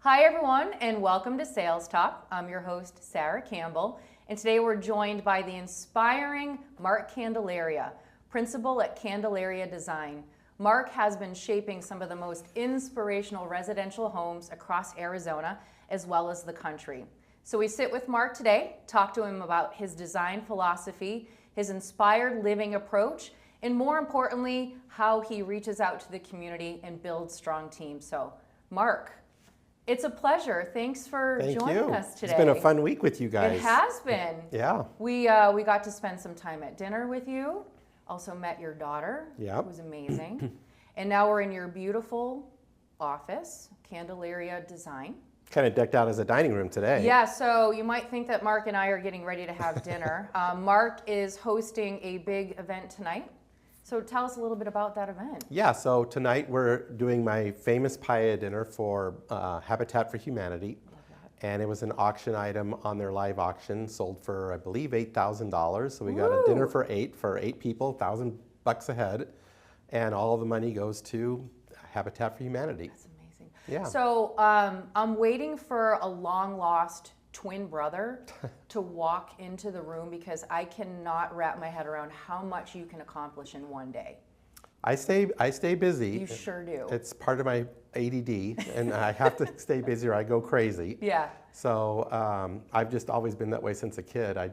Hi everyone, and welcome to Sales Talk. I'm your host, Sarah Campbell, and today we're joined by the inspiring Mark Candelaria, principal at Candelaria Design. Mark has been shaping some of the most inspirational residential homes across Arizona, as well as the country. So we sit with Mark today, talk to him about his design philosophy, his inspired living approach, and more importantly, how he reaches out to the community and builds strong teams. So, Mark, it's a pleasure. Thanks for joining us today. It's been a fun week with you guys. It has been. Yeah. We got to spend some time at dinner with you. Also met your daughter. Yep. It was amazing. And now we're in your beautiful office, Candelaria Design. Kind of decked out as a dining room today. Yeah, so you might think that Mark and I are getting ready to have dinner. Mark is hosting a big event tonight. So tell us a little bit about that event. Yeah, so tonight we're doing my famous paella dinner for Habitat for Humanity. Love that. And it was an auction item on their live auction, sold for, I believe, $8,000. So we got a dinner for eight people, $1,000 a head. And all of the money goes to Habitat for Humanity. That's amazing. Yeah. So I'm waiting for a long lost twin brother to walk into the room because I cannot wrap my head around how much you can accomplish in one day. I stay busy. You sure do. It's part of my ADD, and I have to stay busy or I go crazy. Yeah. So I've just always been that way since a kid. I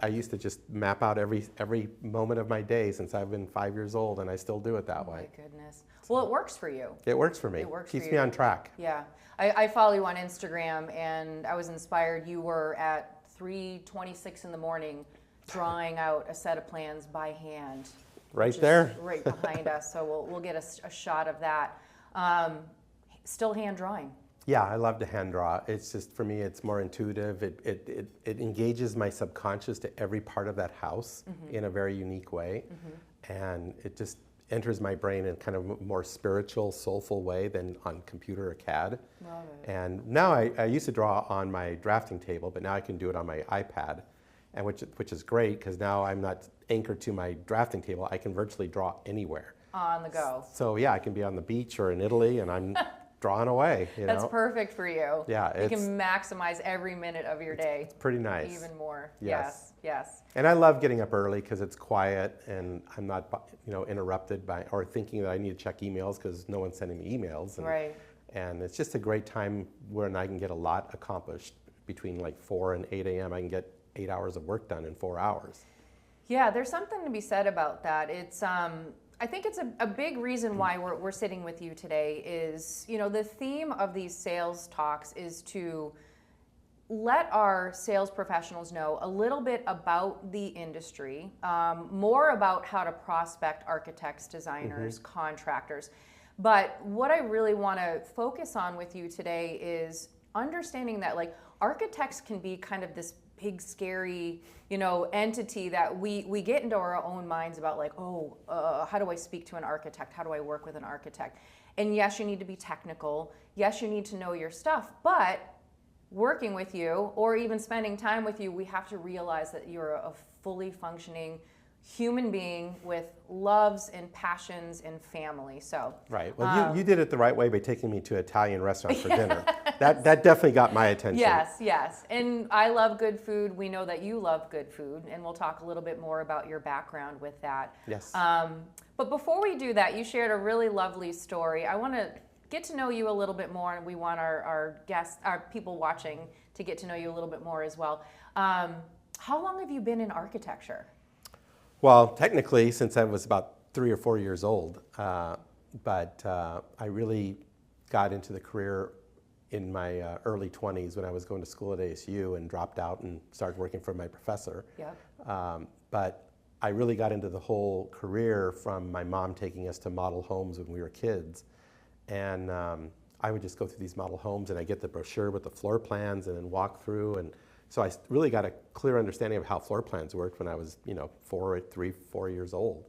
used to just map out every moment of my day since I've been 5 years old, and I still do it that way. My goodness. Well, it works for you. It works for me. It works Keeps for me you. on track. Yeah. I follow you on Instagram, and I was inspired. You were at 3:26 in the morning drawing out a set of plans by hand. Right there. Right behind us, so we'll get a shot of that. Still hand drawing. Yeah, I love to hand draw. It's just, for me, it's more intuitive. It engages my subconscious to every part of that house in a very unique way. And it just enters my brain in kind of a more spiritual, soulful way than on computer or CAD. Love it. And now I used to draw on my drafting table, but now I can do it on my iPad, and which is great because now I'm not anchored to my drafting table. I can virtually draw anywhere. On the go. So yeah, I can be on the beach or in Italy, and I'm drawing away. That's perfect for you. Yeah, you can maximize every minute of your day. It's pretty nice. Even more. Yes. Yes. And I love getting up early because it's quiet and I'm not, interrupted by or thinking that I need to check emails because no one's sending me emails. And, Right. And it's just a great time when I can get a lot accomplished. Between like 4 and 8 a.m. I can get 8 hours of work done in 4 hours. Yeah, there's something to be said about that. It's I think it's a big reason why we're sitting with you today is, the theme of these sales talks is to let our sales professionals know a little bit about the industry, more about how to prospect architects, designers, contractors. But what I really want to focus on with you today is understanding that architects can be kind of this big scary entity that we get into our own minds about how do I speak to an architect, how do I work with an architect? And yes, you need to be technical, yes, you need to know your stuff, but working with you or even spending time with you, we have to realize that you're a fully functioning human being with loves and passions and family. So right. Well, you did it the right way by taking me to an Italian restaurant for dinner. That definitely got my attention. Yes. And I love good food. We know that you love good food, and we'll talk a little bit more about your background with that. Yes. But before we do that, you shared a really lovely story. I want to get to know you a little bit more, and we want our guests, our people watching, to get to know you a little bit more as well. How long have you been in architecture? Well, technically, since I was about 3 or 4 years old, but I really got into the career in my early 20s when I was going to school at ASU and dropped out and started working for my professor. Yeah. But I really got into the whole career from my mom taking us to model homes when we were kids. And I would just go through these model homes and I get the brochure with the floor plans and then walk through. And so I really got a clear understanding of how floor plans worked when I was, 4 years old.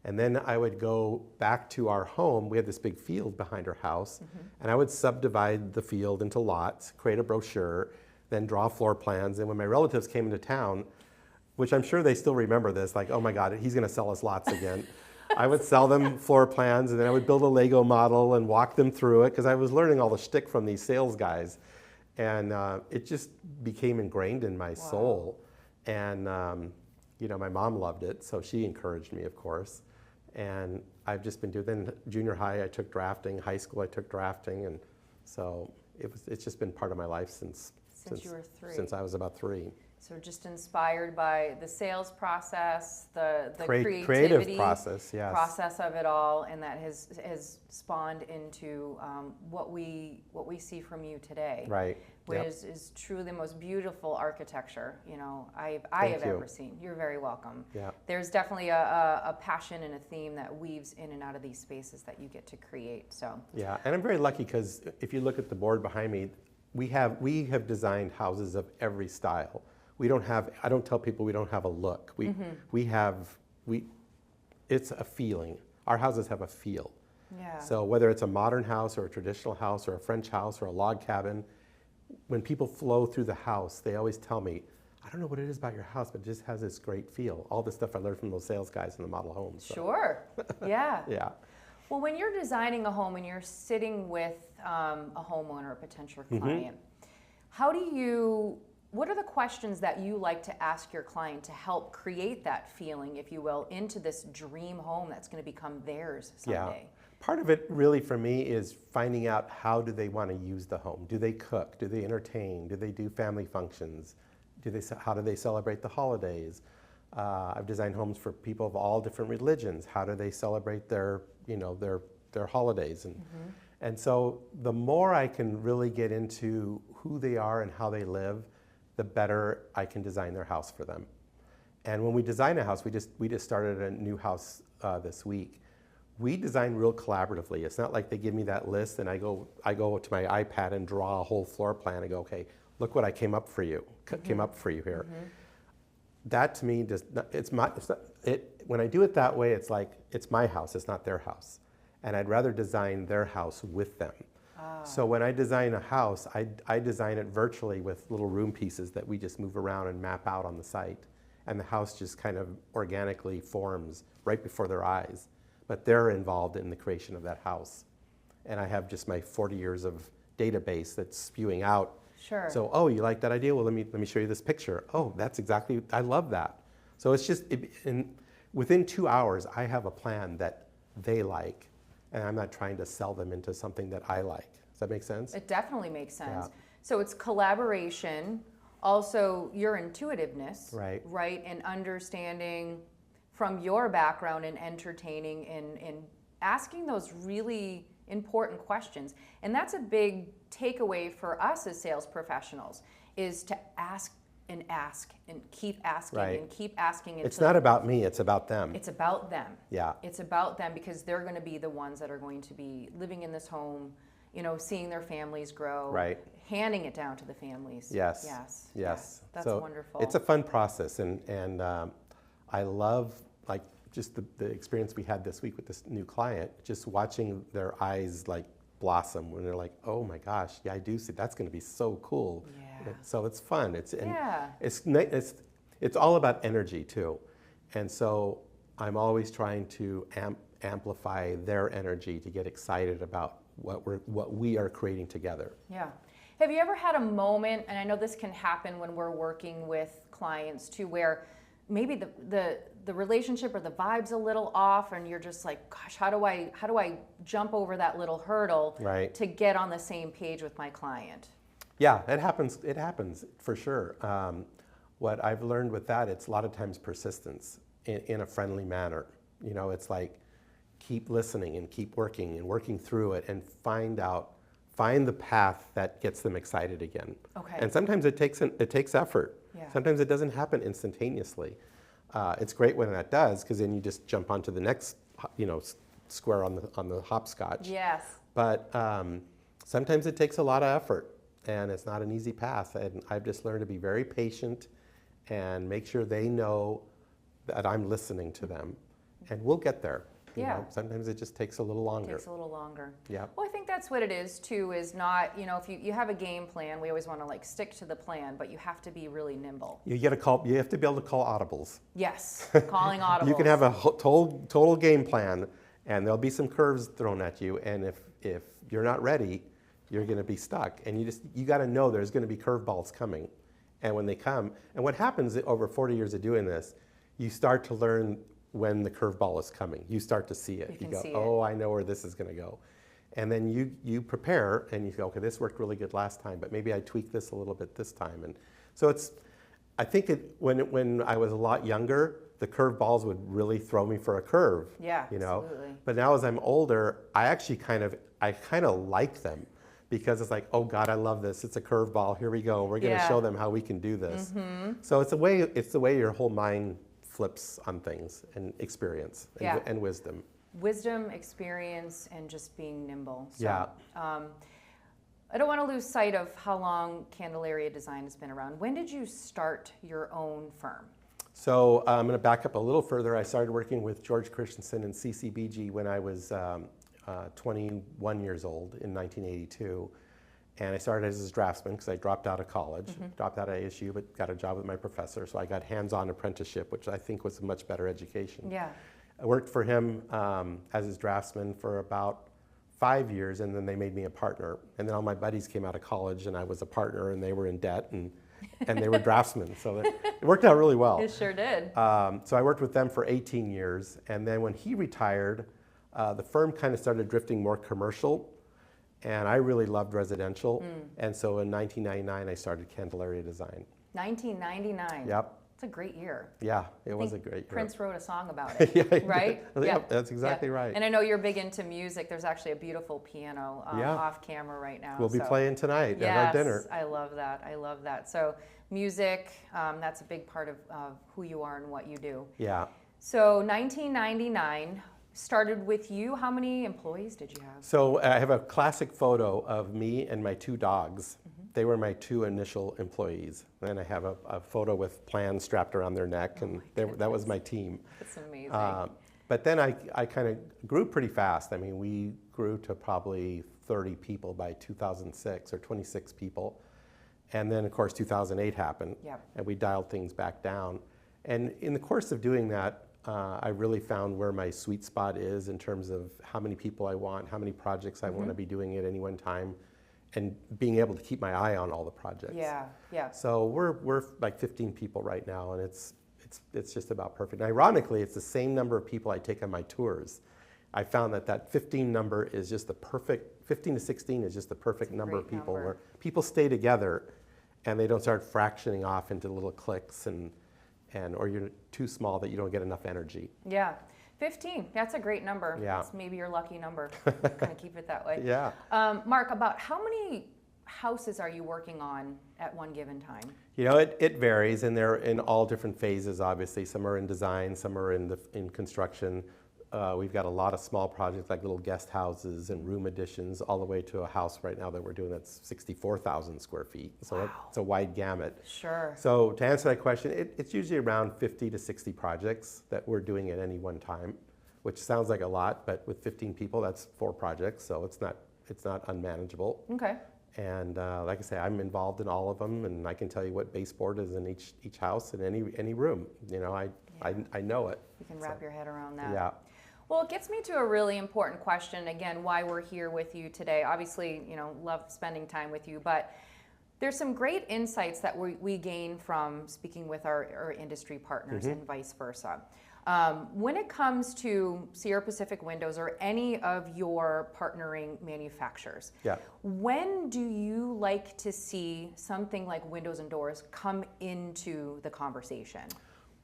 And then I would go back to our home. We had this big field behind our house, and I would subdivide the field into lots, create a brochure, then draw floor plans. And when my relatives came into town, which I'm sure they still remember this, like, oh my God, he's gonna sell us lots again. I would sell them floor plans, and then I would build a Lego model and walk them through it because I was learning all the shtick from these sales guys. And it just became ingrained in my soul. And, my mom loved it, so she encouraged me, of course. And I've just been doing, then junior high, I took drafting, high school, I took drafting. And so it's just been part of my life since you were 3. Since I was about 3. So just inspired by the sales process, the creative process, yes. process of it all, and that has spawned into what we see from you today, right? Which is truly the most beautiful architecture I have ever seen. You're very welcome. Yeah. There's definitely a passion and a theme that weaves in and out of these spaces that you get to create. So yeah, and I'm very lucky because if you look at the board behind me, we have designed houses of every style. I don't tell people we don't have a look. It's a feeling. Our houses have a feel. Yeah. So whether it's a modern house or a traditional house or a French house or a log cabin, when people flow through the house, they always tell me, I don't know what it is about your house, but it just has this great feel. All the stuff I learned from those sales guys in the model homes. So. Sure. Yeah. Yeah. Well, when you're designing a home and you're sitting with a homeowner, a potential client, what are the questions that you like to ask your client to help create that feeling, if you will, into this dream home that's going to become theirs someday? Yeah. Part of it really for me is finding out how do they want to use the home. Do they cook? Do they entertain? Do they do family functions? How do they celebrate the holidays? I've designed homes for people of all different religions. How do they celebrate their holidays? And so the more I can really get into who they are and how they live, the better I can design their house for them. And when we design a house, we just started a new house this week. We design real collaboratively. It's not like they give me that list and I go to my iPad and draw a whole floor plan and go, okay, look what I came up for you here. That to me when I do it that way, it's like it's my house, it's not their house. And I'd rather design their house with them. So when I design a house, I design it virtually with little room pieces that we just move around and map out on the site. And the house just kind of organically forms right before their eyes. But they're involved in the creation of that house. And I have just my 40 years of database that's spewing out. Sure. So, oh, you like that idea? Well, let me show you this picture. Oh, that's exactly, I love that. So it's just, within 2 hours, I have a plan that they like. And I'm not trying to sell them into something that I like. Does that make sense? It definitely makes sense. Yeah. So it's collaboration, also your intuitiveness, right? And understanding from your background in entertaining and asking those really important questions. And that's a big takeaway for us as sales professionals, is to ask and keep asking and keep asking. It's not about me, it's about them. It's about them. Yeah. It's about them because they're going to be the ones that are going to be living in this home, seeing their families grow, right? Handing it down to the families. Yes. Yes. Yes. That's so wonderful. It's a fun process, and I love just the experience we had this week with this new client, just watching their eyes blossom when they're like, oh my gosh, yeah, I do see, that's going to be so cool. Yeah. So it's fun. It's all about energy too, and so I'm always trying to amplify their energy to get excited about what we are creating together. Yeah. Have you ever had a moment, and I know this can happen when we're working with clients too, where maybe the relationship or the vibe's a little off, and you're just like, gosh, how do I jump over that little hurdle to get on the same page with my client? Yeah, it happens. It happens for sure. What I've learned with that, it's a lot of times persistence in a friendly manner. It's like keep listening and keep working through it, and find the path that gets them excited again. Okay. And sometimes it takes effort. Yeah. Sometimes it doesn't happen instantaneously. It's great when that does, because then you just jump onto the next, square on the hopscotch. Yes. But sometimes it takes a lot of effort, and it's not an easy path. And I've just learned to be very patient and make sure they know that I'm listening to them, and we'll get there. You know, sometimes it just takes a little longer. Takes a little longer. Yeah. Well, I think that's what it is too, is not, you know, if you have a game plan, we always want to like stick to the plan, but you have to be really nimble. You have to be able to call audibles. Yes, calling audibles. You can have a total game plan, and there'll be some curves thrown at you, and if you're not ready, you're going to be stuck. And you got to know there's going to be curveballs coming. And when they come, and what happens over 40 years of doing this, you start to learn when the curveball is coming. You start to see it. You go, oh, I know where this is going to go. And then you prepare, and you go, okay, this worked really good last time, but maybe I tweak this a little bit this time. And so I think when I was a lot younger, the curveballs would really throw me for a curve. Yeah, you know. absolutely. But now as I'm older, I actually kind of like them, because it's like, oh God, I love this. It's a curveball. Here we go. We're going to show them how we can do this. So it's the way your whole mind flips on things, and experience and wisdom. Wisdom, experience, and just being nimble. So, Yeah. I don't want to lose sight of how long Candelaria Design has been around. When did you start your own firm? So I'm going to back up a little further. I started working with George Christensen and CCBG when I was 21 years old in 1982. And I started as a draftsman because I dropped out of college, dropped out of ASU, but got a job with my professor. So I got hands-on apprenticeship, which I think was a much better education. Yeah. I worked for him as his draftsman for about 5 years, and then they made me a partner. And then all my buddies came out of college, and I was a partner, and they were in debt, and they were draftsmen. So it worked out really well. It sure did. So I worked with them for 18 years. And then when he retired, the firm kind of started drifting more commercial. And I really loved residential. And so in 1999, I started Candelaria Design. 1999. Yep. It's a great year. Yeah, it was a great year. Prince wrote a song about it, right? Yeah, that's exactly right. And I know you're big into music. There's actually a beautiful piano off camera right now. We'll be playing tonight at our dinner. I love that. I love that. So music, that's a big part of who you are and what you do. Yeah. So 1999 started with you. How many employees did you have? So I have a classic photo of me and my 2 dogs. They were my 2 initial employees. Then I have a photo with plans strapped around their neck, and that was my team. That's amazing. But then I kind of grew pretty fast. I mean, we grew to probably 30 people by 2006, or 26 people. And then, of course, 2008 happened, and we dialed things back down. And in the course of doing that, I really found where my sweet spot is in terms of how many people I want, how many projects I want to be doing at any one time, and being able to keep my eye on all the projects. Yeah. So we're like 15 people right now, and it's just about perfect. And ironically, it's the same number of people I take on my tours. I found that 15 number is just the perfect, 15 to 16 is just the perfect number of people where people stay together and they don't start fractioning off into little cliques or you're too small that you don't get enough energy. Yeah. 15, that's a great number. Yeah. That's maybe your lucky number. Kind of keep it that way. Yeah. Mark, about how many houses are you working on at one given time? You know, it varies, and they're in all different phases, obviously. Some are in design, some are in construction. We've got a lot of small projects like little guest houses and room additions, all the way to a house right now that we're doing that's 64,000 square feet. So it's a wide gamut. Sure. So to answer that question, it's usually around 50 to 60 projects that we're doing at any one time, which sounds like a lot, but with 15 people, that's 4 projects, so it's not unmanageable. Okay. And like I say, I'm involved in all of them, and I can tell you what baseboard is in each house in any room. You know, I know it. You can wrap your head around that. Yeah. Well, it gets me to a really important question, again, why we're here with you today. Obviously, you know, love spending time with you, but there's some great insights that we gain from speaking with our industry partners and vice versa. When it comes to Sierra Pacific Windows or any of your partnering manufacturers, when do you like to see something like windows and doors come into the conversation?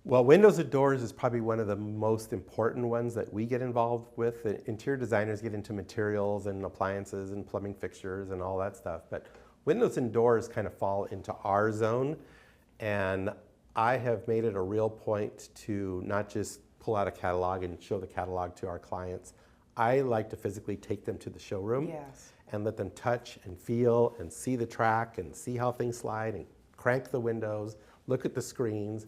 Well, windows and doors is probably one of the most important ones that we get involved with. The interior designers get into materials and appliances and plumbing fixtures and all that stuff. But windows and doors kind of fall into our zone. And I have made it a real point to not just pull out a catalog and show the catalog to our clients. I like to physically take them to the showroom and let them touch and feel and see the track and see how things slide and crank the windows, look at the screens.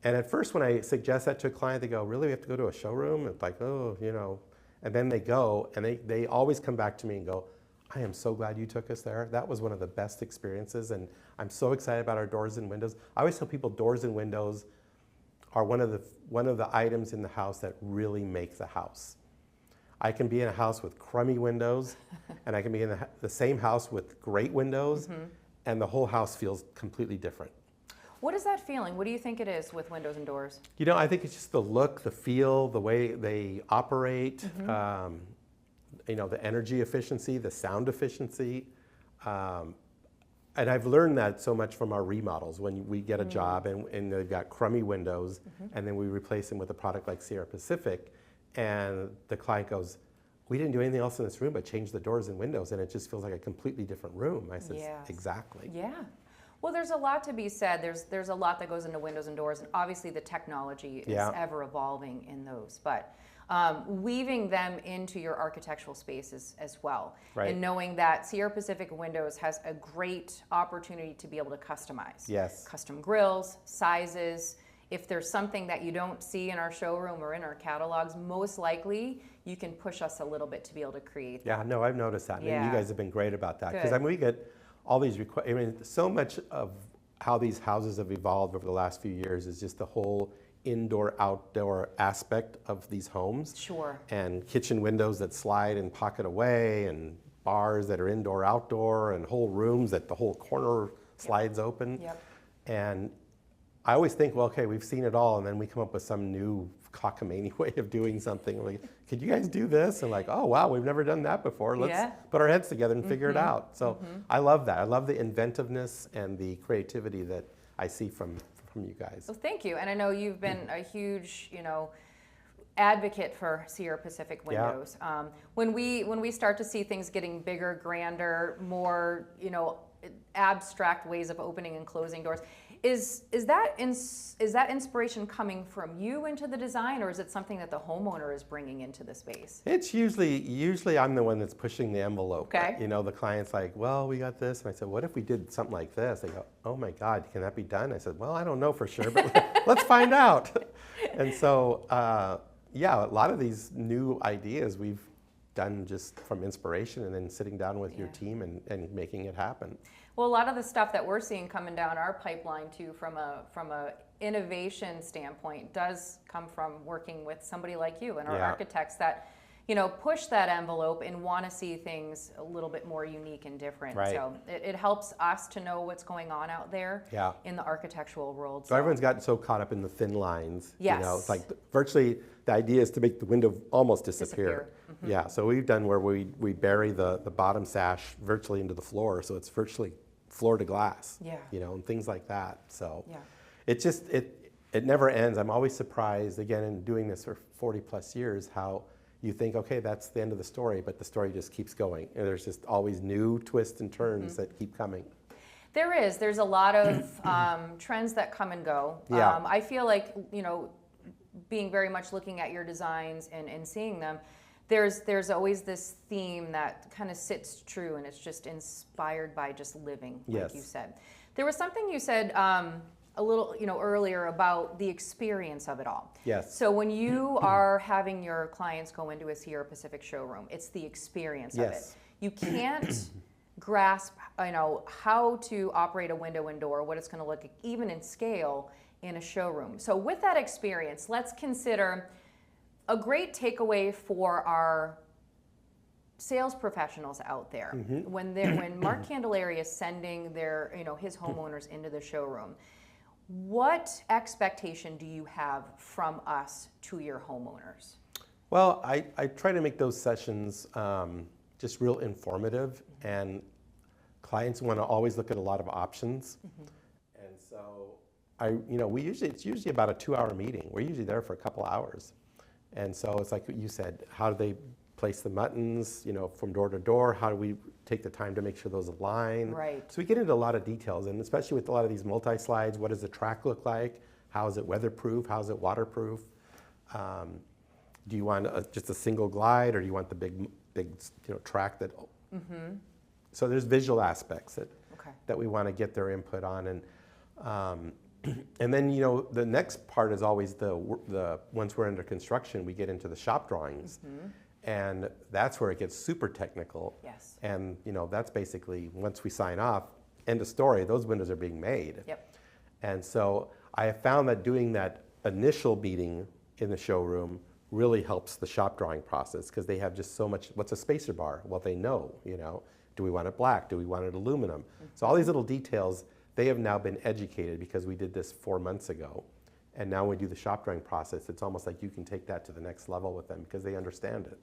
And at first, when I suggest that to a client, they go, really, we have to go to a showroom? It's like, oh, and then they go, and they always come back to me and go, I am so glad you took us there. That was one of the best experiences, and I'm so excited about our doors and windows. I always tell people doors and windows are one of the items in the house that really make the house. I can be in a house with crummy windows, and I can be in the same house with great windows, and the whole house feels completely different. What is that feeling? What do you think it is with windows and doors? I think it's just the look, the feel, the way they operate, the energy efficiency, the sound efficiency. And I've learned that so much from our remodels. When we get a job and they've got crummy windows, and then we replace them with a product like Sierra Pacific, and the client goes, we didn't do anything else in this room but change the doors and windows, and it just feels like a completely different room. I said, exactly. Yeah. Well, there's a lot to be said. There's a lot that goes into windows and doors, and obviously the technology is ever evolving in those. But weaving them into your architectural spaces as well, and knowing that Sierra Pacific Windows has a great opportunity to be able to customize. Yes. Custom grills, sizes. If there's something that you don't see in our showroom or in our catalogs, most likely you can push us a little bit to be able to create that. Yeah, no, I've noticed that. Yeah. And you guys have been great about that. Because Good. we get all these so much of how these houses have evolved over the last few years is just the whole indoor-outdoor aspect of these homes. Sure. And kitchen windows that slide and pocket away, and bars that are indoor-outdoor, and whole rooms that the whole corner slides open. Yep. And I always think, well, okay, we've seen it all, and then we come up with some new cockamamie way of doing something. Like, could you guys do this? And like, oh wow, we've never done that before. Let's put our heads together and figure it out. So I love that. I love the inventiveness and the creativity that I see from you guys. Well, thank you. And I know you've been a huge, advocate for Sierra Pacific Windows. When we start to see things getting bigger, grander, more, abstract ways of opening and closing doors, is that inspiration coming from you into the design, or is it something that the homeowner is bringing into the space? It's usually I'm the one that's pushing the envelope. Okay. The client's like, well, we got this, and I said, what if we did something like this? They go, oh my God, can that be done? I said, well, I don't know for sure, but let's find out. And so, a lot of these new ideas we've done just from inspiration, and then sitting down with your team and making it happen. Well, a lot of the stuff that we're seeing coming down our pipeline too, from a innovation standpoint, does come from working with somebody like you and our architects that, push that envelope and want to see things a little bit more unique and different. Right. So it helps us to know what's going on out there in the architectural world. So everyone's gotten so caught up in the thin lines. Yes. It's like virtually the idea is to make the window almost disappear. Yeah, so we've done where we bury the bottom sash virtually into the floor, so it's virtually floor to glass. Yeah. And things like that. So it never ends. I'm always surprised, again, in doing this for 40 plus years, how you think, okay, that's the end of the story, but the story just keeps going. And there's just always new twists and turns that keep coming. There's a lot of trends that come and go. Yeah. I feel like, being very much looking at your designs and seeing them, there's always this theme that kind of sits true, and it's just inspired by just living, like you said. There was something you said a little, earlier about the experience of it all. Yes. So when you are having your clients go into a Sierra Pacific showroom, it's the experience of it. You can't grasp, how to operate a window and door, what it's going to look like, even in scale, in a showroom. So with that experience, let's consider a great takeaway for our sales professionals out there. When Mark Candelaria is sending his homeowners into the showroom, what expectation do you have from us to your homeowners? Well, I try to make those sessions just real informative, and clients want to always look at a lot of options. And so it's usually about a 2-hour meeting. We're usually there for a couple hours. And so it's like you said, how do they place the buttons, from door to door? How do we take the time to make sure those align? Right. So we get into a lot of details, and especially with a lot of these multi-slides, what does the track look like? How is it weatherproof? How is it waterproof? Do you want just a single glide, or do you want the big track that? So there's visual aspects that we want to get their input on, and And then, you know, the next part is always once we're under construction, we get into the shop drawings. And that's where it gets super technical. Yes. And, you know, that's basically, once we sign off, end of story, those windows are being made. Yep. And so I have found that doing that initial meeting in the showroom really helps the shop drawing process, because they have just so much. What's a spacer bar? Well, they know, you know, do we want it black? Do we want it aluminum? So all these little details, they have now been educated, because we did this 4 months ago. And now when we do the shop drawing process, it's almost like you can take that to the next level with them, because they understand it.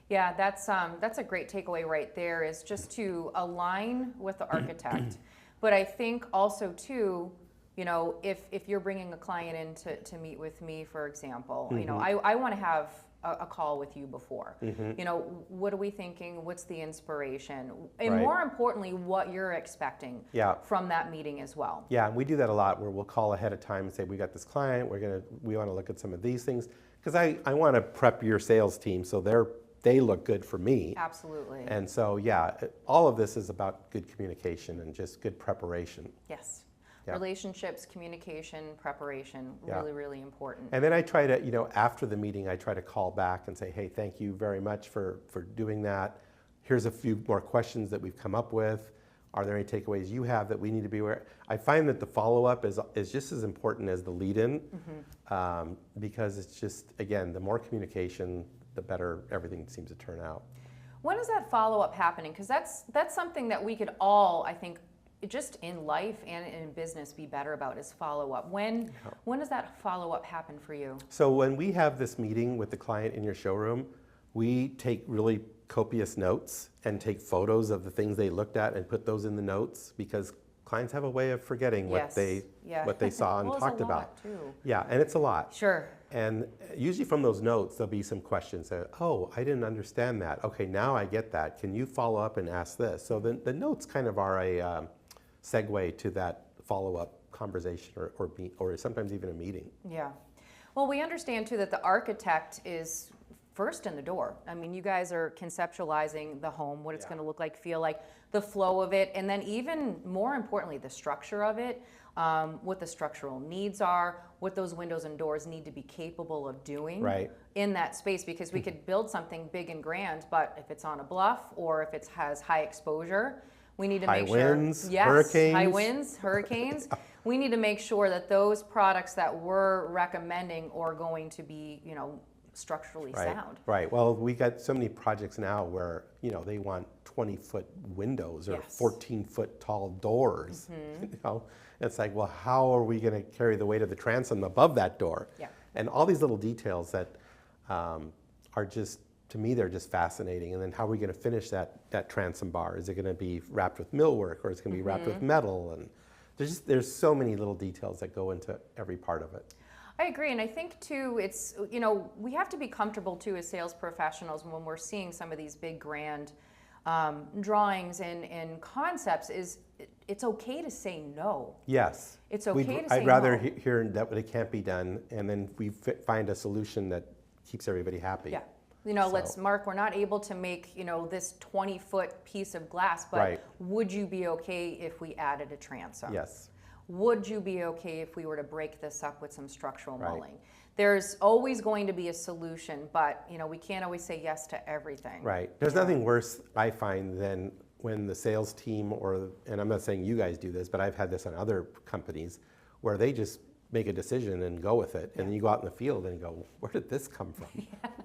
Yeah, that's a great takeaway right there, is just to align with the architect. But I think also too, you know, if you're bringing a client in to meet with me, for example, you know, I want to have a call with you before. You know, what are we thinking? What's the inspiration? And Right. more importantly, what you're expecting from that meeting as well. Yeah, and we do that a lot, where we'll call ahead of time and say, we got this client, we want to look at some of these things, because I want to prep your sales team so they look good for me. Absolutely. And so, yeah, all of this is about good communication and just good preparation. Yes. Yeah. Relationships, communication, preparation, really, really important. And then I try to, you know, after the meeting, I try to call back and say, hey, thank you very much for doing that. Here's a few more questions that we've come up with. Are there any takeaways you have that we need to be aware? I find that the follow-up is just as important as the lead-in, because it's just, again, the more communication, the better everything seems to turn out. When is that follow-up happening? Because that's something that we could all, I think, just in life and in business be better about, is follow-up. When does that follow-up happen for you? So when we have this meeting with the client in your showroom, we take really copious notes and take photos of the things they looked at and put those in the notes, because clients have a way of forgetting what they saw and Well, talked it's a lot, about. too. Yeah, and it's a lot. Sure. And usually from those notes, there'll be some questions that, oh, I didn't understand that. Okay, now I get that. Can you follow up and ask this? So the notes kind of are a segue to that follow-up conversation or sometimes even a meeting. Yeah. Well, we understand too that the architect is first in the door. I mean, you guys are conceptualizing the home, what it's going to look like, feel like, the flow of it, and then even more importantly, the structure of it, what the structural needs are, what those windows and doors need to be capable of doing in that space, because we could build something big and grand, but if it's on a bluff or if it has high exposure, we need to make sure. High winds, hurricanes. We need to make sure that those products that we're recommending are going to be, you know, structurally sound. Right. Well, we got so many projects now where, you know, they want 20-foot windows or 14-foot tall doors. You know, it's like, well, how are we going to carry the weight of the transom above that door? Yeah. And all these little details that are just, to me, they're just fascinating. And then how are we going to finish that transom bar? Is it going to be wrapped with millwork, or is it going to be wrapped with metal? And there's so many little details that go into every part of it. I agree, and I think too, it's, you know, we have to be comfortable too as sales professionals when we're seeing some of these big grand drawings and concepts. It's okay to say no. Yes. It's okay to say no. I'd rather hear that it can't be done, and then we find a solution that keeps everybody happy. Yeah. You know, Mark, we're not able to make, you know, this 20-foot piece of glass, but would you be okay if we added a transom? Yes. Would you be okay if we were to break this up with some structural mulling? There's always going to be a solution, but, you know, we can't always say yes to everything. Right. There's nothing worse, I find, than when the sales team and I'm not saying you guys do this, but I've had this on other companies, where they just make a decision and go with it, and then you go out in the field and go, where did this come from?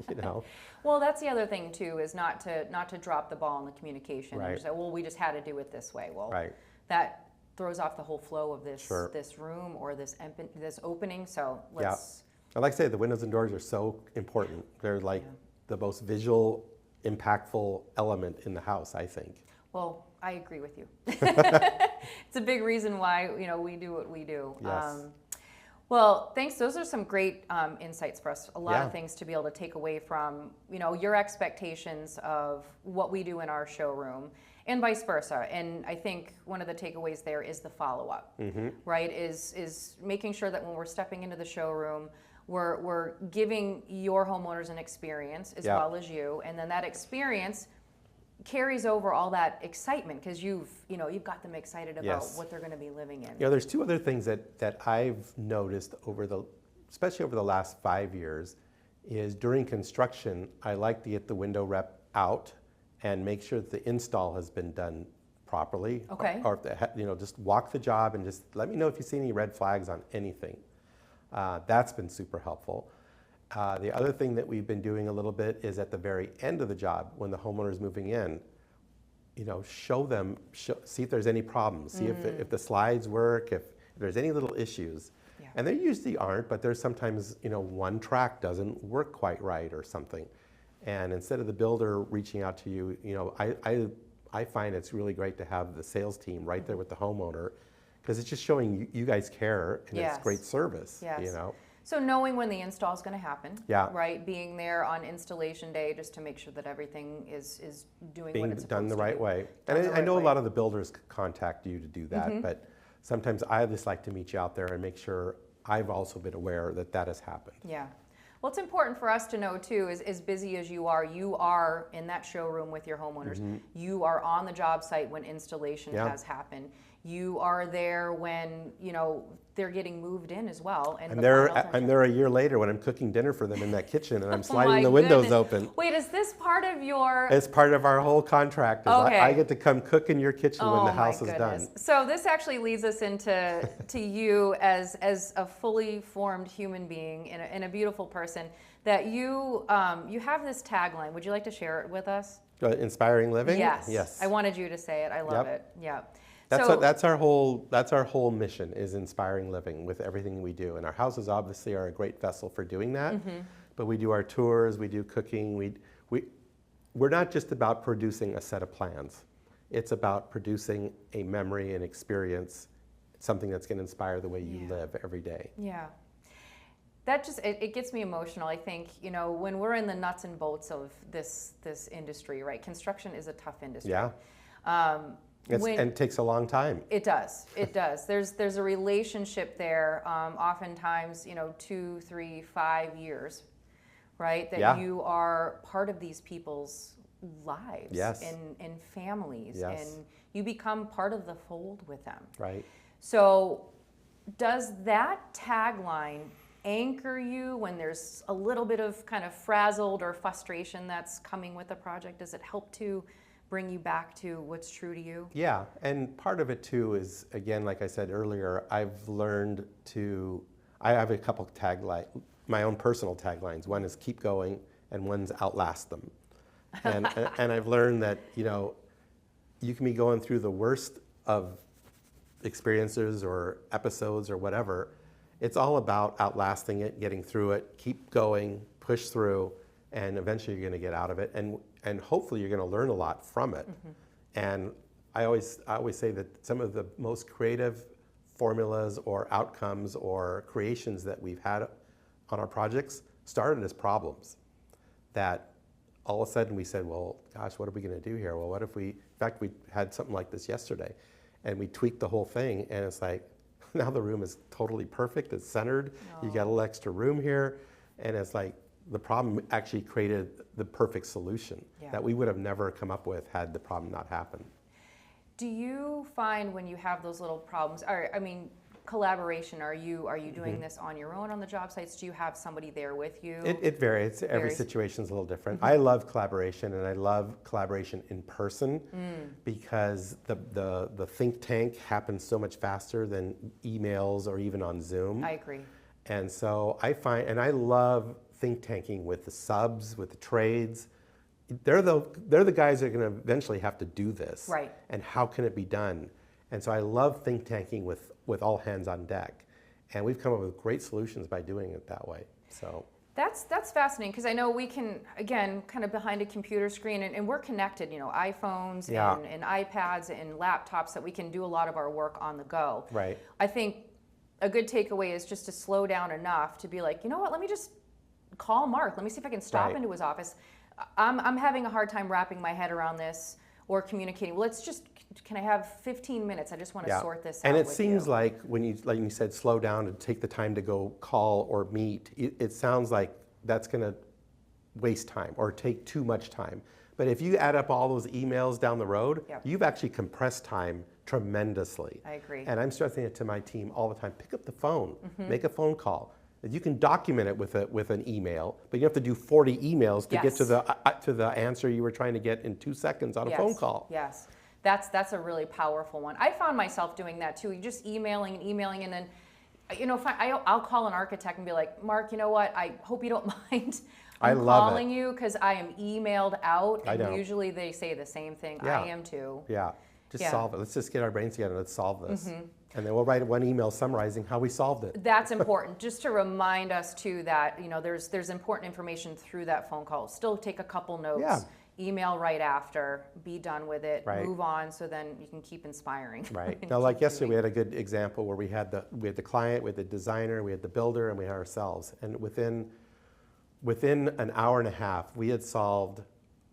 You know. Well, that's the other thing too, is not to drop the ball in the communication. And say, well, we just had to do it this way. Well, that throws off the whole flow of this this room or this opening. So let's. Yeah. Like I say, the windows and doors are so important. They're like the most visual, impactful element in the house, I think. Well, I agree with you. It's a big reason why, you know, we do what we do. Yes. Well, thanks. Those are some great insights for us. A lot of things to be able to take away from, you know, your expectations of what we do in our showroom, and vice versa. And I think one of the takeaways there is the follow-up, right? Is making sure that when we're stepping into the showroom, we're giving your homeowners an experience as well as you, and then that experience carries over all that excitement because you've got them excited about Yes. what they're going to be living in. There's two other things that I've noticed especially over the last 5 years, is during construction, I like to get the window rep out and make sure that the install has been done properly. Okay. Or if just walk the job and just let me know if you see any red flags on anything. That's been super helpful. The other thing that we've been doing a little bit is at the very end of the job, when the homeowner is moving in, see if there's any problems, see if the slides work, if there's any little issues. Yeah. And there usually aren't, but there's sometimes, one track doesn't work quite right or something. And instead of the builder reaching out to you, I find it's really great to have the sales team right there with the homeowner, because it's just showing you guys care, and Yes. it's great service, Yes. So knowing when the install is going to happen, Yeah. right? Being there on installation day just to make sure that everything is doing Being what it's supposed done the to right do. way. Done And the I right know a way. lot of the builders contact you to do that, but sometimes I just like to meet you out there and make sure I've also been aware that that has happened. Yeah. Well, it's important for us to know too, as busy as you are in that showroom with your homeowners. You are on the job site when installation Yeah. has happened. You are there when, they're getting moved in as well. And I'm the there. final I'm there a year later when I'm cooking dinner for them in that kitchen, and I'm Oh sliding my the windows goodness. open. Wait, is this part of your... It's part of our whole contract. Is Okay. I get to come cook in your kitchen when the house is done. So this actually leads us into you as a fully formed human being and a beautiful person. That you have this tagline. Would you like to share it with us? Inspiring living. Yes. Yes. I wanted you to say it. I love Yep. it. Yeah. That's our whole mission, is inspiring living with everything we do. And our houses obviously are a great vessel for doing that. But we do our tours, we do cooking. We're not just about producing a set of plans. It's about producing a memory and experience, something that's going to inspire the way you live every day. Yeah. That just, it gets me emotional. I think, when we're in the nuts and bolts of this industry, right? Construction is a tough industry. Yeah. And it takes a long time. It does. It does. There's a relationship there, oftentimes, 2, 3, 5 years, right? That Yeah. you are part of these people's lives Yes. and families. Yes. And you become part of the fold with them. Right. So does that tagline anchor you when there's a little bit of kind of frazzled or frustration that's coming with the project? Does it help to bring you back to what's true to you? Yeah, and part of it too is, again, like I said earlier, I have a couple my own personal taglines. One is keep going, and one's outlast them. And I've learned that, you can be going through the worst of experiences or episodes or whatever. It's all about outlasting it, getting through it, keep going, push through, and eventually you're going to get out of it. And hopefully you're going to learn a lot from it. And I always say that some of the most creative formulas or outcomes or creations that we've had on our projects started as problems. That all of a sudden we said, well, gosh, what are we going to do here? Well, what if we had something like this yesterday, and we tweaked the whole thing, and it's like, now the room is totally perfect, it's centered, you got a little extra room here, and it's like, the problem actually created the perfect solution that we would have never come up with had the problem not happened. Do you find when you have those little problems, collaboration, are you doing this on your own on the job sites? Do you have somebody there with you? It varies. Every situation's a little different. I love collaboration, and I love collaboration in person because the think tank happens so much faster than emails or even on Zoom. I agree. And so I love think tanking with the subs, with the trades. They're the guys that are going to eventually have to do this. Right. And how can it be done? And so I love think tanking with all hands on deck. And we've come up with great solutions by doing it that way. So That's fascinating, because I know we can, again, kind of behind a computer screen, and we're connected, iPhones and iPads and laptops, that we can do a lot of our work on the go. Right. I think a good takeaway is just to slow down enough to be like, you know what, let me just call Mark. Let me see if I can stop into his office. I'm having a hard time wrapping my head around this or communicating. Well, can I have 15 minutes? I just want to sort this out. And it with seems you. like when you said slow down and take the time to go call or meet, it sounds like that's going to waste time or take too much time. But if you add up all those emails down the road, Yep. you've actually compressed time tremendously. I agree. And I'm stressing it to my team all the time. Pick up the phone, Mm-hmm. make a phone call. You can document it with an email, but you have to do 40 emails to get to the answer you were trying to get in 2 seconds on a phone call. Yes, that's a really powerful one. I found myself doing that too. Just emailing, and then, I'll call an architect and be like, Mark, you know what? I hope you don't mind. I'm calling you because I am emailed out, and usually they say the same thing. Yeah. I am too. Yeah, just solve it. Let's just get our brains together. Let's solve this. And then we'll write one email summarizing how we solved it. That's important, just to remind us too that there's important information through that phone call. Still take a couple notes, email right after, be done with it, move on, so then you can keep inspiring. Right. Now, like yesterday, we had a good example where we had the client, we had the designer, we had the builder, and we had ourselves. And within an hour and a half, we had solved,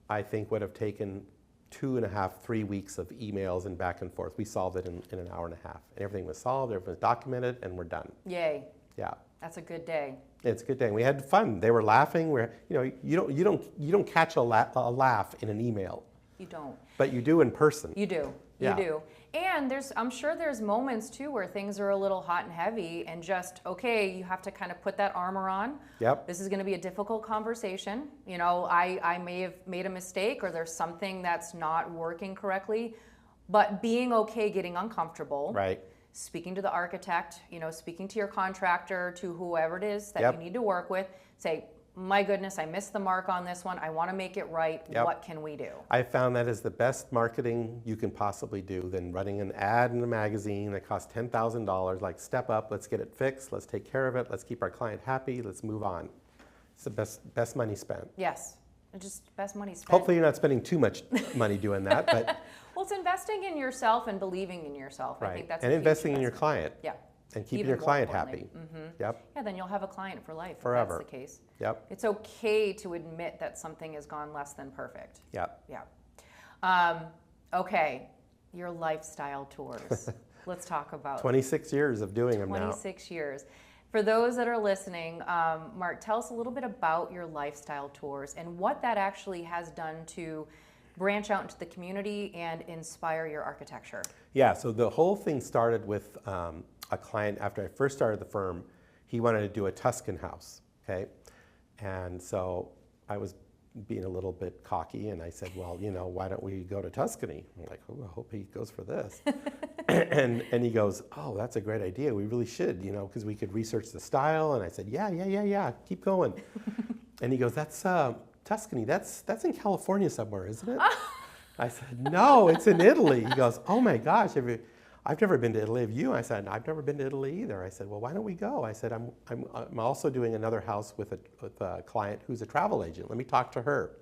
I think, would have taken 2.5, 3 weeks of emails and back and forth. We solved it in an hour and a half. And everything was solved, everything was documented, and we're done. Yay. Yeah. That's a good day. It's a good day. We had fun. They were laughing. You don't catch a laugh in an email. You don't. But you do in person. You do. You do. And I'm sure there's moments too where things are a little hot and heavy, and you have to kind of put that armor on. Yep. This is going to be a difficult conversation. I may have made a mistake, or there's something that's not working correctly, but being okay getting uncomfortable. Right. Speaking to the architect, speaking to your contractor, to whoever it is that Yep. you need to work with, say, my goodness, I missed the mark on this one. I want to make it right. Yep. What can we do? I found that is the best marketing you can possibly do than running an ad in a magazine that costs $10,000. Like, step up, let's get it fixed, let's take care of it, let's keep our client happy, let's move on. It's the best money spent. Yes, just best money spent. Hopefully you're not spending too much money doing that, but well, it's investing in yourself and believing in yourself. right. I think that's and a huge investing in your investment. client. Yeah. And keeping Even your more client importantly. happy. Yep. Yeah, then you'll have a client for life. Forever. If that's the case. Yep. It's okay to admit that something has gone less than perfect. Yep. Yeah. Okay, your lifestyle tours. Let's talk about 26 years of doing them now. 26 years. For those that are listening, Mark, tell us a little bit about your lifestyle tours and what that actually has done to branch out into the community and inspire your architecture. Yeah, so the whole thing started with a client after I first started the firm. He wanted to do a Tuscan house, okay? And so I was being a little bit cocky, and I said, well, why don't we go to Tuscany? I'm like, oh, I hope he goes for this. and he goes, oh, that's a great idea. We really should, because we could research the style. And I said, yeah, keep going. And he goes, that's Tuscany, that's in California somewhere, isn't it? I said, no, it's in Italy. He goes, oh my gosh, I've never been to Italy. Have you? I said, I've never been to Italy either. I said, well, why don't we go? I said, I'm also doing another house with a client who's a travel agent. Let me talk to her.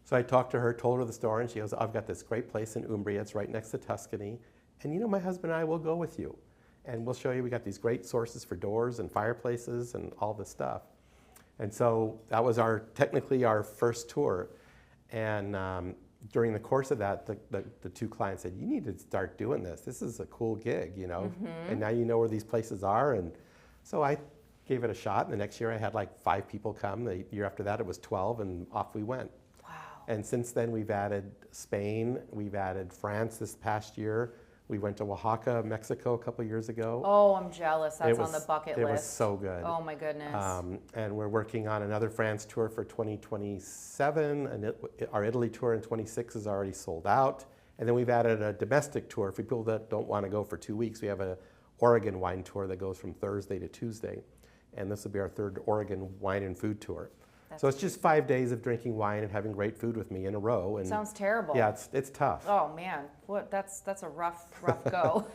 So I talked to her, told her the story, and she goes, I've got this great place in Umbria. It's right next to Tuscany. And my husband and I will go with you. And we'll show you, we got these great sources for doors and fireplaces and all this stuff. And so that was technically our first tour. And during the course of that, the two clients said, you need to start doing this. This is a cool gig, and now you know where these places are. And so I gave it a shot. And the next year I had like 5 people come. The year after that it was 12, and off we went. Wow. And since then we've added Spain, we've added France this past year. We went to Oaxaca, Mexico a couple years ago. Oh, I'm jealous. That's on the bucket list. It was so good. Oh my goodness. And we're working on another France tour for 2027, and our Italy tour in 26 is already sold out. And then we've added a domestic tour for people that don't want to go for 2 weeks. We have an Oregon wine tour that goes from Thursday to Tuesday, and this will be our 3rd Oregon wine and food tour. So it's just 5 days of drinking wine and having great food with me in a row. And sounds terrible. Yeah, it's tough. Oh man, that's a rough go.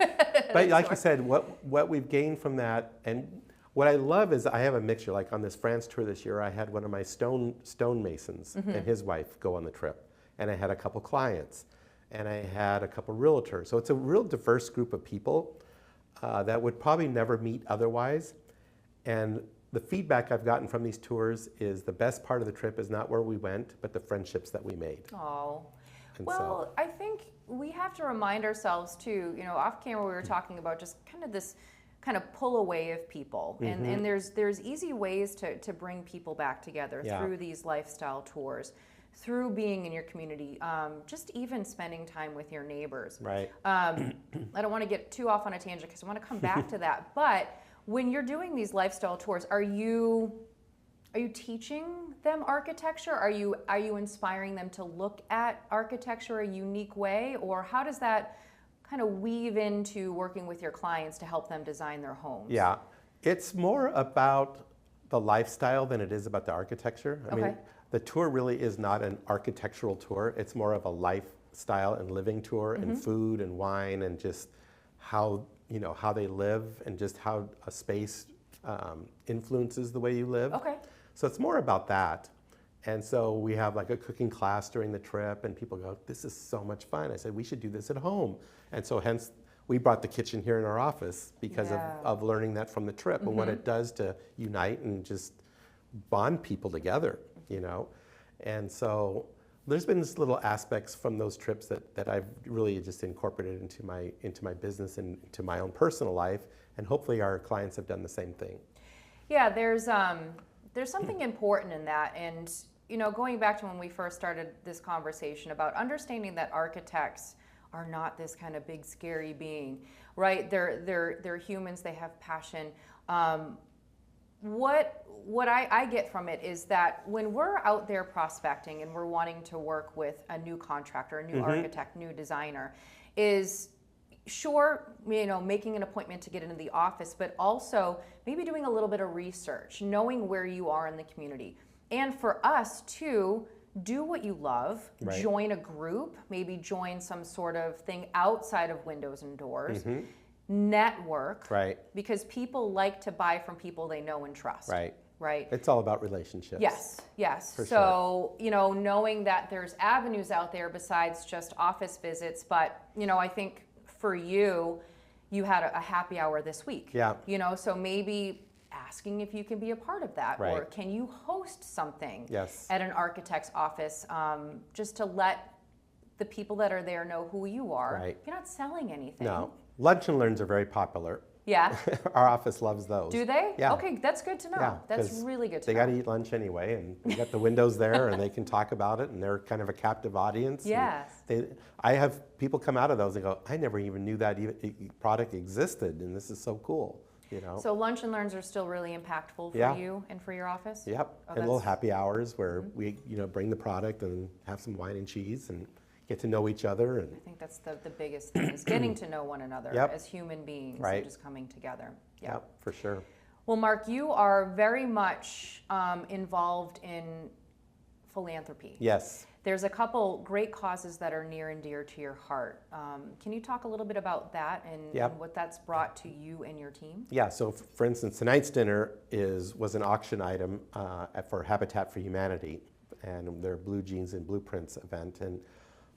But like you said, what we've gained from that, and what I love is I have a mixture. Like on this France tour this year, I had one of my stonemasons and his wife go on the trip, and I had a couple clients, and I had a couple realtors. So it's a real diverse group of people that would probably never meet otherwise. And the feedback I've gotten from these tours is the best part of the trip is not where we went, but the friendships that we made. Oh, And well, I think we have to remind ourselves too, off camera we were talking about just kind of this kind of pull away of people. And there's easy ways to bring people back together through these lifestyle tours, through being in your community, just even spending time with your neighbors. Right. I don't want to get too off on a tangent because I want to come back to that. But when you're doing these lifestyle tours, are you teaching them architecture? Are you inspiring them to look at architecture a unique way? Or how does that kind of weave into working with your clients to help them design their homes? Yeah, it's more about the lifestyle than it is about the architecture. I mean, the tour really is not an architectural tour. It's more of a lifestyle and living tour, and food and wine, and just how they live, and just how a space influences the way you live. Okay. So it's more about that. And so we have like a cooking class during the trip, and people go, "This is so much fun." I said, "We should do this at home." And so hence we brought the kitchen here in our office because of learning that from the trip and what it does to unite and just bond people together, And so there's been this little aspects from those trips that I've really just incorporated into my business and into my own personal life, and hopefully our clients have done the same thing. Yeah, there's something important in that, and going back to when we first started this conversation about understanding that architects are not this kind of big scary being, right? They're humans. They have passion. What I get from it is that when we're out there prospecting and we're wanting to work with a new contractor, a new architect, new designer, is sure, making an appointment to get into the office, but also maybe doing a little bit of research, knowing where you are in the community. And for us to do what you love, join a group, maybe join some sort of thing outside of windows and doors, network, because people like to buy from people they know and trust. Right. It's all about relationships. Yes. For so, knowing that there's avenues out there besides just office visits, but, I think for you had a happy hour this week. Yeah. So maybe asking if you can be a part of that, or can you host something at an architect's office, just to let the people that are there know who you are. You're not selling anything. No. Lunch and learns are very popular. Yeah. Our office loves those. Do they? Yeah. Okay, that's good to know. Yeah, that's really good to know. They got to eat lunch anyway, and we got the windows there, and they can talk about it, and they're kind of a captive audience. Yes. I have people come out of those and go, "I never even knew that product existed, and this is so cool." So lunch and learns are still really impactful for you and for your office? Yep. And little happy hours where we bring the product and have some wine and cheese and get to know each other. And I think that's the biggest thing, is getting to know one another as human beings and just coming together. Yep, for sure. Well, Mark, you are very much involved in philanthropy. Yes. There's a couple great causes that are near and dear to your heart. Can you talk a little bit about that and what that's brought to you and your team? Yeah, so for instance, tonight's dinner was an auction item for Habitat for Humanity and their Blue Jeans and Blueprints event. And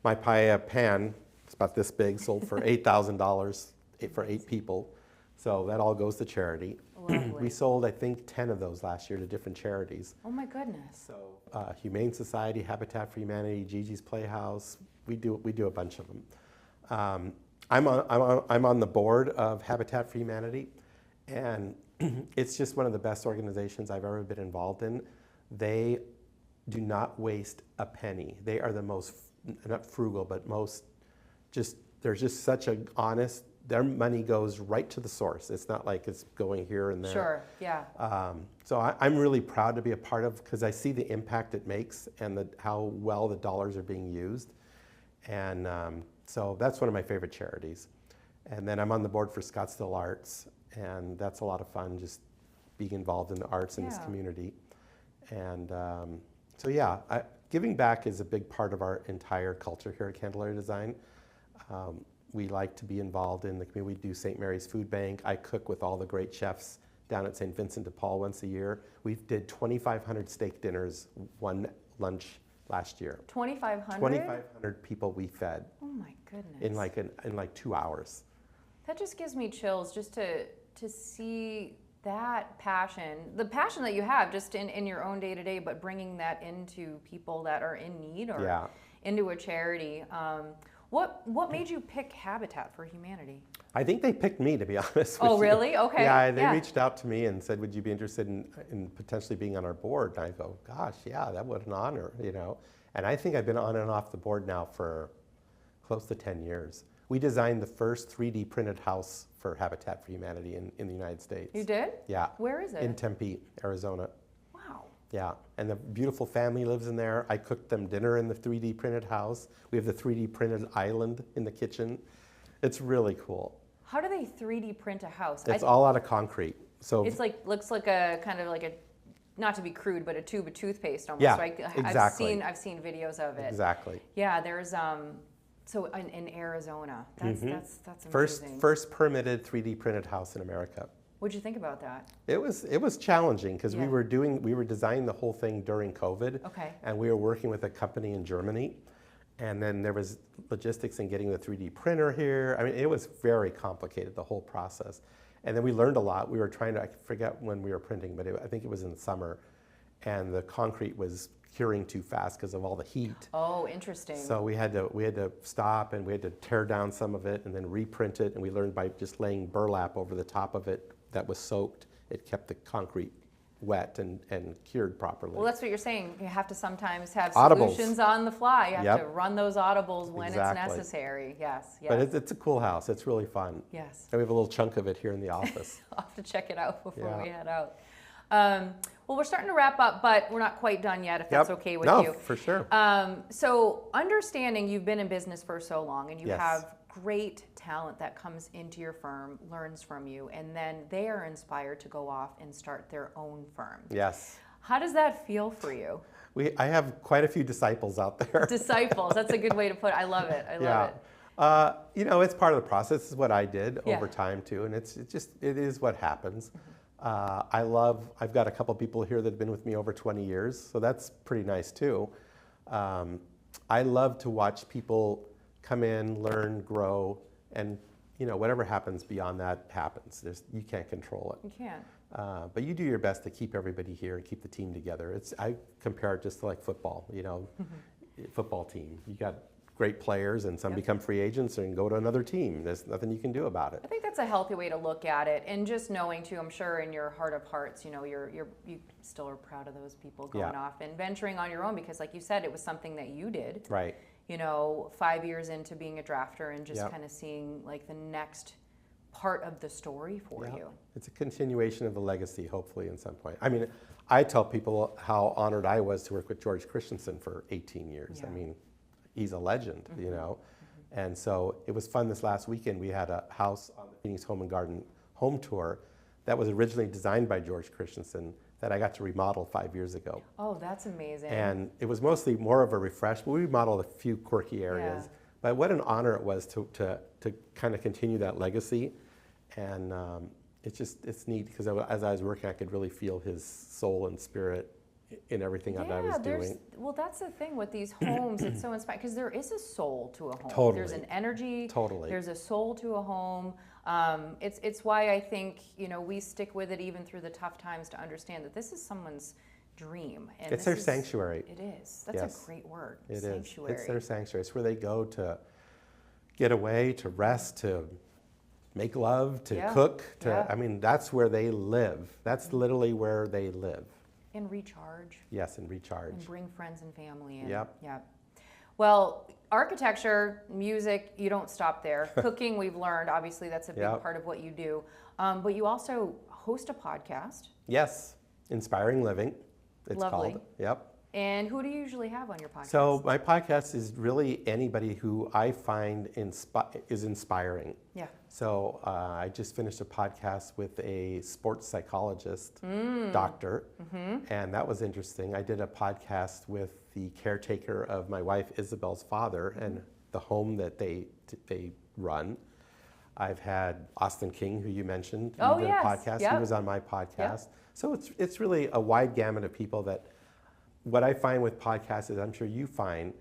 my paella pan, it's about this big, sold for $8,000 for 8 people. So that all goes to charity. Lovely. We sold, I think, 10 of those last year to different charities. Oh my goodness. So Humane Society, Habitat for Humanity, Gigi's Playhouse, we do a bunch of them. I'm on the board of Habitat for Humanity, and it's just one of the best organizations I've ever been involved in. They do not waste a penny. They are the most, not frugal, but most they're just such an honest, their money goes right to the source. It's not like it's going here and there. Sure, yeah. So I'm really proud to be a part of, because I see the impact it makes and how well the dollars are being used. And so that's one of my favorite charities. And then I'm on the board for Scottsdale Arts, and that's a lot of fun, just being involved in the arts in this community. And so yeah, giving back is a big part of our entire culture here at Candelaria Design. We like to be involved in the community. We do St. Mary's Food Bank. I cook with all the great chefs down at St. Vincent de Paul once a year. We did 2,500 steak dinners, one lunch last year. 2,500? 2,500 people we fed. Oh my goodness. In like 2 hours. That just gives me chills just to see that passion, the passion that you have just in your own day-to-day, but bringing that into people that are in need or into a charity. What made you pick Habitat for Humanity? I think they picked me, to be honest with Oh, you. really? Okay. Yeah, they reached out to me and said, would you be interested in potentially being on our board? And I go, gosh, yeah, that would an honor, you know. And I think I've been on and off the board now for close to 10 years. We designed the first 3D printed house for Habitat for Humanity in the United States. You did? Yeah. Where is it? In Tempe, Arizona. Wow. Yeah, and the beautiful family lives in there. I cooked them dinner in the 3D printed house. We have the 3D printed island in the kitchen. It's really cool. How do they 3D print a house? It's all out of concrete. So it's like, looks like a kind of like a, not to be crude, but a tube of toothpaste almost, yeah, right? exactly. I've seen videos of it. Exactly. Yeah, there's so in Arizona, that's amazing. First permitted 3D printed house in America. What'd you think about that? It was challenging because Yeah. we were designing the whole thing during COVID. Okay. And we were working with a company in Germany. And then there was logistics in getting the 3D printer here. I mean, it was very complicated, the whole process. And then we learned a lot. We were trying to, I forget when we were printing, but I think it was in the summer. And the concrete was curing too fast because of all the heat. Oh, interesting. So we had to stop and we had to tear down some of it and then reprint it. And we learned by just laying burlap over the top of it that was soaked, it kept the concrete wet and cured properly. Well, that's what you're saying. You have to sometimes have Audibles. solutions on the fly. You have Yep. to run those audibles when Exactly. it's necessary. Yes, yes. But it's a cool house. It's really fun. Yes. And we have a little chunk of it here in the office. I'll have to check it out before Yeah. we head out. Well, we're starting to wrap up, but we're not quite done yet, if that's okay with no, you. for sure. So understanding you've been in business for so long and you Yes. have great talent that comes into your firm, learns from you, and then they are inspired to go off and start their own firm. Yes. How does that feel for you? I have quite a few disciples out there. Disciples, that's a good way to put it. I love it. I love it. You know, it's part of the process. It's what I did Yeah. over time too, and it is what happens. I've got a couple people here that have been with me over 20 years, so that's pretty nice too. I love to watch people come in, learn, grow, and you know, whatever happens beyond that happens. You can't control it. You can. But you do your best to keep everybody here and keep the team together. I compare it just to like football, you know, football team. You got great players and some Yep. become free agents and go to another team. There's nothing you can do about it. I think that's a healthy way to look at it, and just knowing too, I'm sure in your heart of hearts, you know, you still are proud of those people going Yeah. off and venturing on your own, because like you said, it was something that you did. Right. You know, 5 years into being a drafter and just Yep. kind of seeing like the next part of the story for Yeah. you. It's a continuation of the legacy, hopefully, at some point. I mean, I tell people how honored I was to work with George Christensen for 18 years. Yeah. I mean, he's a legend, you know. And so it was fun this last weekend. We had a house on the Phoenix Home and Garden home tour that was originally designed by George Christensen that I got to remodel 5 years ago. Oh, that's amazing. And it was mostly more of a refresh, but we remodeled a few quirky areas. Yeah. But what an honor it was to kind of continue that legacy. And it's neat because as I was working, I could really feel his soul and spirit in everything that I was doing. Well, that's the thing with these homes. It's so inspiring because there is a soul to a home. Totally. There's an energy. Totally. There's a soul to a home. It's why I think, you know, we stick with it even through the tough times to understand that this is someone's dream. And It's their sanctuary. It is. That's Yes. a great word. It is. Sanctuary. It's their sanctuary. It's where they go to get away, to rest, to make love, to Yeah. cook. Yeah. I mean, that's where they live. That's literally where they live. And recharge. Yes, and recharge. And bring friends and family in. Yep. Yep. Well, architecture, music, you don't stop there. Cooking, we've learned, obviously that's a big Yep. part of what you do. But you also host a podcast. Yes, Inspiring Living, it's Lovely. called. Yep. And who do you usually have on your podcast? So my podcast is really anybody who I find is inspiring. Yeah. So I just finished a podcast with a sports psychologist, doctor, and that was interesting. I did a podcast with the caretaker of my wife Isabel's father and the home that they run. I've had Austin King, who you mentioned. Oh, did yes. a podcast. Yep. He was on my podcast. So it's really a wide gamut of people that. What I find with podcasts is, I'm sure you find,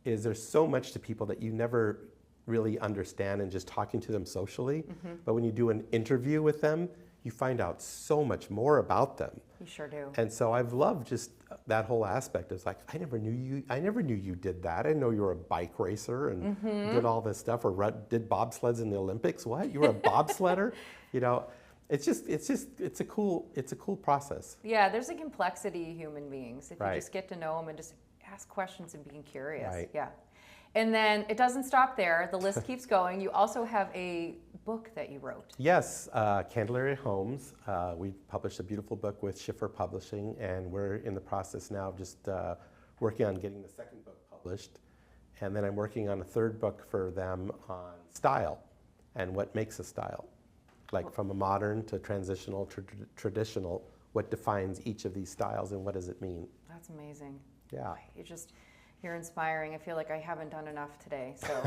is there's so much to people that you never really understand in just talking to them socially. But when you do an interview with them, you find out so much more about them. You sure do. And so I've loved just that whole aspect. It's like, I never knew you did that. I didn't know you were a bike racer and did all this stuff, or did bobsleds in the Olympics. What? You were a bobsledder? You know, it's a cool process. Yeah, there's a complexity of human beings if you Right. just get to know them and just ask questions and being curious. Right. Yeah. And then it doesn't stop there. The list keeps going. You also have a book that you wrote. Yes, Candelaria Homes. We published a beautiful book with Schiffer Publishing, and we're in the process now of just working on getting the second book published. And then I'm working on a third book for them on style and what makes a style. Like from a modern to transitional to traditional, what defines each of these styles and what does it mean? That's amazing. Yeah. You're inspiring. I feel like I haven't done enough today, so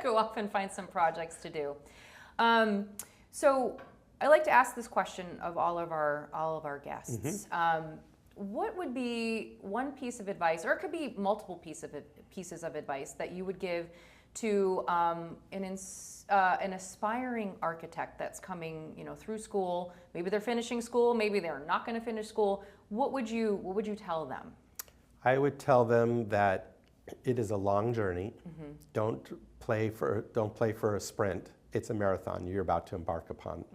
go off and find some projects to do. So I like to ask this question of all of our guests. What would be one piece of advice, or it could be multiple pieces of advice that you would give to an aspiring architect that's coming, through school? Maybe they're finishing school, maybe they're not going to finish school. What would you tell them? I would tell them that it is a long journey. Don't play for a sprint. It's a marathon you're about to embark upon.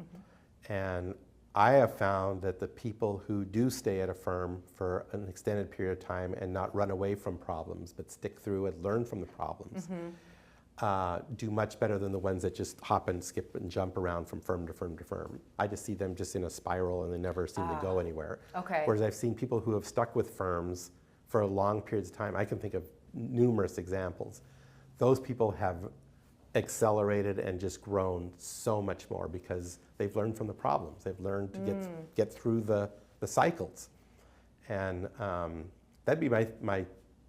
And I have found that the people who do stay at a firm for an extended period of time and not run away from problems, but stick through and learn from the problems, do much better than the ones that just hop and skip and jump around from firm to firm to firm. I just see them just in a spiral and they never seem to go anywhere. Okay. Whereas I've seen people who have stuck with firms for long periods of time. I can think of numerous examples. Those people have accelerated and just grown so much more because they've learned from the problems. They've learned to get through the cycles. And that'd be my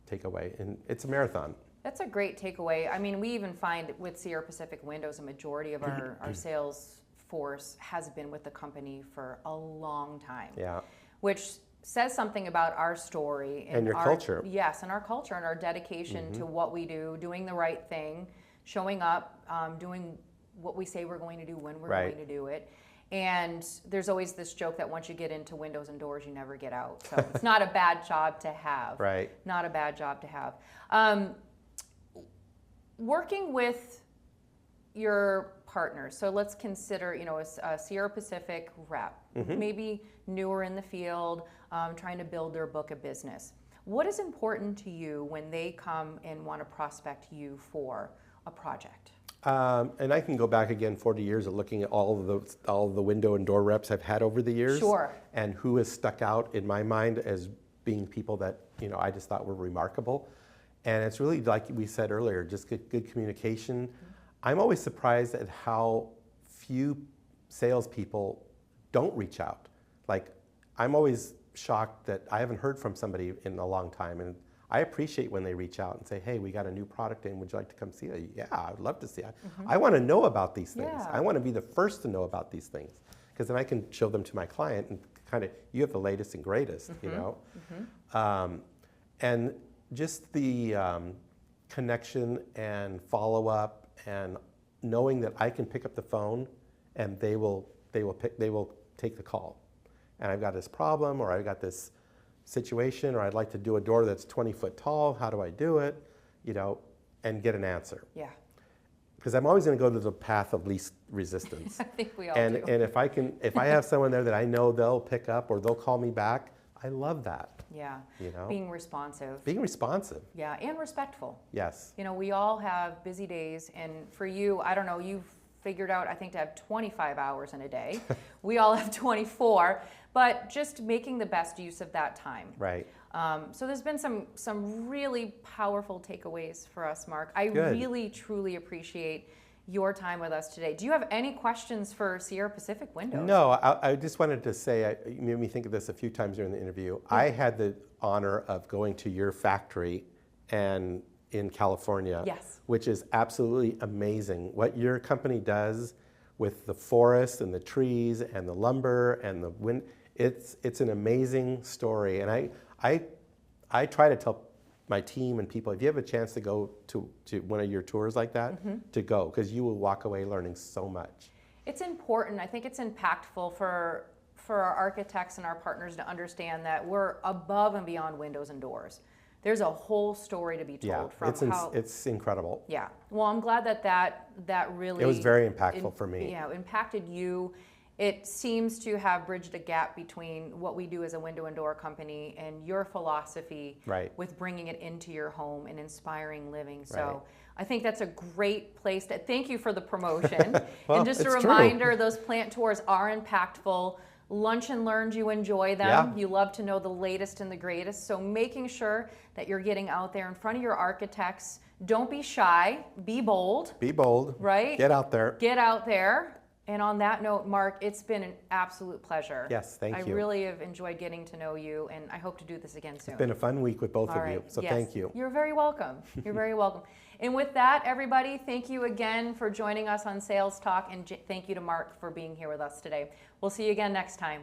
takeaway. And it's a marathon. That's a great takeaway. I mean, we even find with Sierra Pacific Windows, a majority of our sales force has been with the company for a long time. Yeah. Which says something about our story and your culture. Yes, and our culture and our dedication to what we do, doing the right thing, showing up, doing what we say we're going to do when we're going to do it. And there's always this joke that once you get into windows and doors, you never get out. So it's not a bad job to have. Right. Not a bad job to have. Working with your partners, so let's consider, a Sierra Pacific rep, maybe newer in the field, trying to build their book of business. What is important to you when they come and want to prospect you for a project? And I can go back again 40 years of looking at all of the window and door reps I've had over the years. Sure. And who has stuck out in my mind as being people that I just thought were remarkable. And it's really, like we said earlier, just good communication. I'm always surprised at how few salespeople don't reach out. Like, I'm always shocked that I haven't heard from somebody in a long time. And I appreciate when they reach out and say, hey, we got a new product in, would you like to come see it? Yeah, I would love to see it. I want to know about these things. Yeah. I want to be the first to know about these things, because then I can show them to my client and kind of, you have the latest and greatest, and just the connection and follow-up and knowing that I can pick up the phone and they will take the call. And I've got this problem, or I've got this situation, or I'd like to do a door that's 20 foot tall. How do I do it? And get an answer. Yeah. Because I'm always going to go to the path of least resistance. I think we all and do. And if I have someone there that I know they'll pick up or they'll call me back, I love that. Yeah. Being responsive. Being responsive. Yeah, and respectful. Yes. We all have busy days, and for you, I don't know, you've figured out, I think, to have 25 hours in a day. We all have 24, but just making the best use of that time. Right. So there's been some really powerful takeaways for us, Mark. I really, truly appreciate your time with us today. Do you have any questions for Sierra Pacific Windows? No, I just wanted to say, you made me think of this a few times during the interview. I had the honor of going to your factory and in California, which is absolutely amazing. What your company does with the forest and the trees and the lumber and the wind, it's an amazing story. And I try to tell my team and people, if you have a chance to go to one of your tours like that, to go, because you will walk away learning so much. It's important. I think it's impactful for our architects and our partners to understand that we're above and beyond windows and doors. There's a whole story to be told from how it's incredible. Yeah. Well, I'm glad that really it was very impactful for me. Yeah, impacted you. It seems to have bridged a gap between what we do as a window and door company and your philosophy with bringing it into your home and inspiring living. So I think that's a great place to thank you for the promotion. Well, and just a reminder, those plant tours are impactful. Lunch and Learns, you enjoy them. Yeah. You love to know the latest and the greatest. So making sure that you're getting out there in front of your architects. Don't be shy. Be bold. Be bold. Right? Get out there. Get out there. And on that note, Mark, it's been an absolute pleasure. Yes, thank you. I really have enjoyed getting to know you, and I hope to do this again soon. It's been a fun week with both of you, so thank you. You're very welcome. You're very welcome. And with that, everybody, thank you again for joining us on Sales Talk, and thank you to Mark for being here with us today. We'll see you again next time.